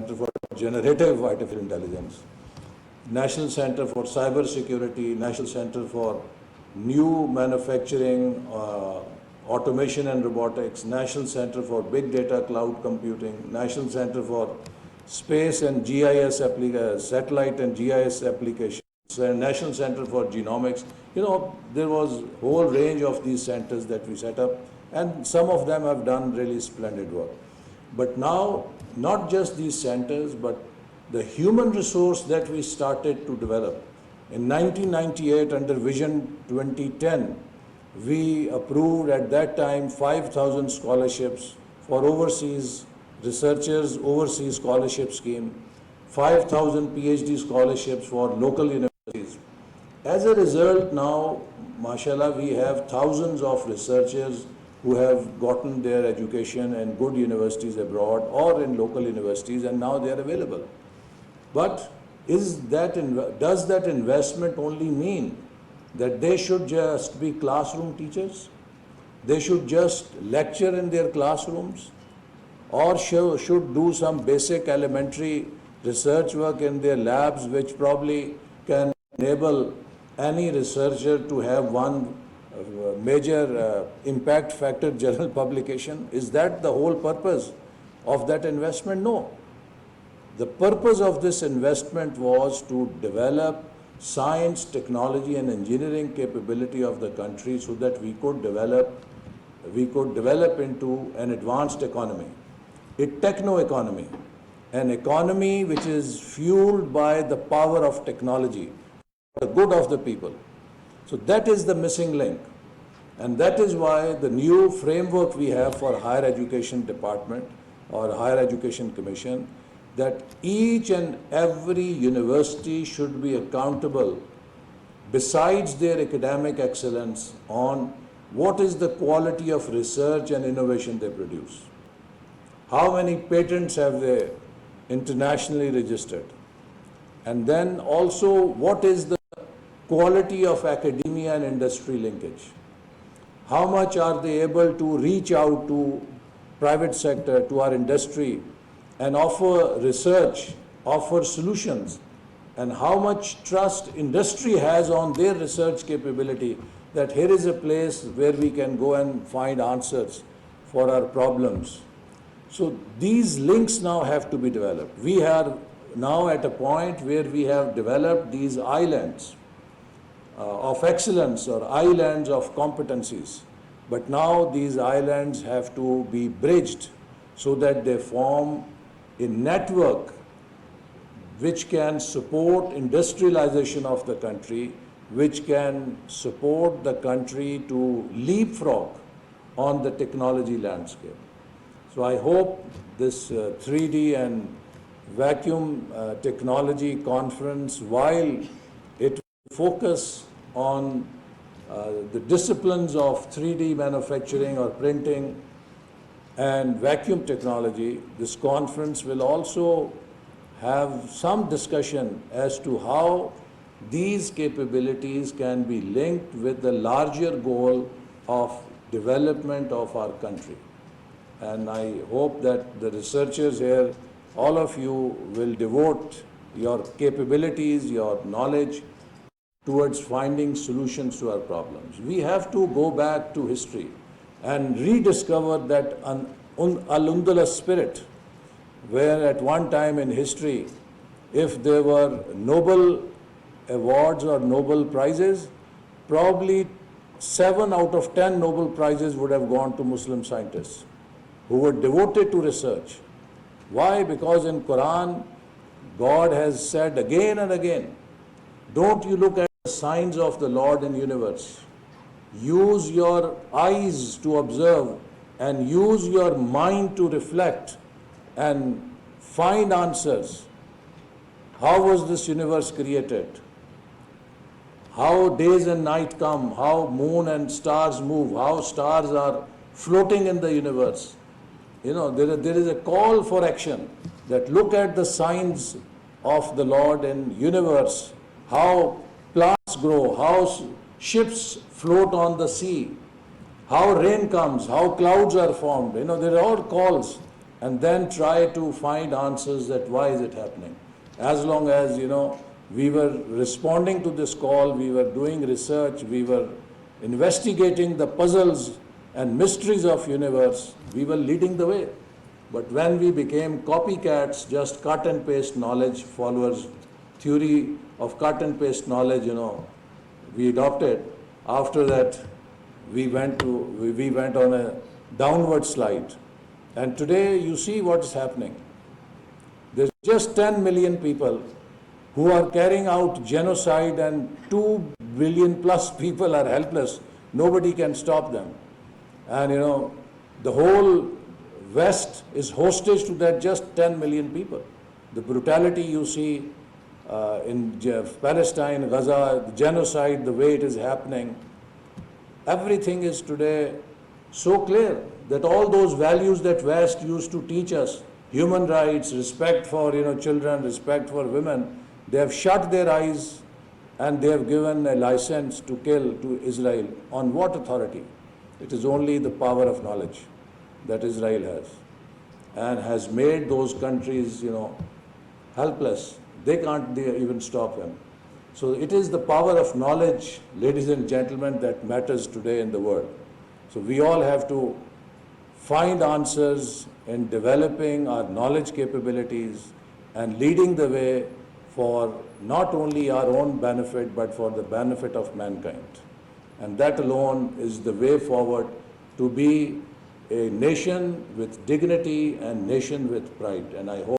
Center for Generative Artificial Intelligence, National Center for Cyber Security, National Center for New Manufacturing, Automation and Robotics, National Center for Big Data Cloud Computing, National Center for Space and GIS Satellite and GIS Applications, and National Center for Genomics. There was a whole range of these centers that we set up, and some of them have done really splendid work. But now, not just these centers, but the human resource that we started to develop. In 1998, under Vision 2010, we approved at that time 5,000 scholarships for overseas researchers, overseas scholarship scheme, 5,000 PhD scholarships for local universities. As a result, now, mashallah, we have thousands of researchers who have gotten their education in good universities abroad or in local universities, and now they are available. But does that investment only mean that they should just be classroom teachers? They should just lecture in their classrooms? Or should do some basic elementary research work in their labs, which probably can enable any researcher to have one major impact factor journal publication? Is that the whole purpose of that investment? No. The purpose of this investment was to develop science, technology and engineering capability of the country so that we could develop into an advanced economy, a techno economy, an economy which is fueled by the power of technology, the good of the people. So that is the missing link. And that is why the new framework we have for Higher Education Department or Higher Education Commission, that each and every university should be accountable, besides their academic excellence, on what is the quality of research and innovation they produce. How many patents have they internationally registered? And then also, what is the quality of academia and industry linkage? How much are they able to reach out to private sector, to our industry, and offer research, offer solutions? And how much trust industry has on their research capability, that here is a place where we can go and find answers for our problems. So these links now have to be developed. We are now at a point where we have developed these islands of excellence or islands of competencies. But now these islands have to be bridged so that they form a network which can support industrialization of the country, which can support the country to leapfrog on the technology landscape. So I hope this 3D and vacuum technology conference, while it will focus on the disciplines of 3D manufacturing or printing and vacuum technology, this conference will also have some discussion as to how these capabilities can be linked with the larger goal of development of our country. And I hope that the researchers here, all of you, will devote your capabilities, your knowledge towards finding solutions to our problems. We have to go back to history and rediscover that Al-Undalus spirit, where at one time in history, if there were Nobel awards or Nobel prizes, probably 7 out of 10 Nobel prizes would have gone to Muslim scientists who were devoted to research. Why? Because in Quran, God has said again and again, don't you look at the signs of the Lord in the universe. Use your eyes to observe and use your mind to reflect and find answers. How was this universe created? How days and night come, how moon and stars move, how stars are floating in the universe. There is a call for action, that look at the signs of the Lord in universe, how plants grow, how ships float on the sea, how rain comes, how clouds are formed. There are all calls and then try to find answers that why is it happening. As long as, we were responding to this call, we were doing research, we were investigating the puzzles and mysteries of universe, we were leading the way. But when we became copycats, just cut and paste knowledge followers, theory of cut and paste knowledge, we adopted. After that, we went on a downward slide. And today you see what is happening. There's just 10 million people who are carrying out genocide, and 2 billion plus people are helpless. Nobody can stop them. And the whole West is hostage to that just 10 million people. The brutality you see in Palestine, Gaza, the genocide, the way it is happening, everything is today so clear that all those values that West used to teach us, human rights, respect for children, respect for women, they have shut their eyes and they have given a license to kill to Israel. On what authority? It is only the power of knowledge that Israel has, and has made those countries, helpless. They can't even stop him. So it is the power of knowledge, ladies and gentlemen, that matters today in the world. So we all have to find answers in developing our knowledge capabilities and leading the way for not only our own benefit, but for the benefit of mankind. And that alone is the way forward to be a nation with dignity and nation with pride. And I hope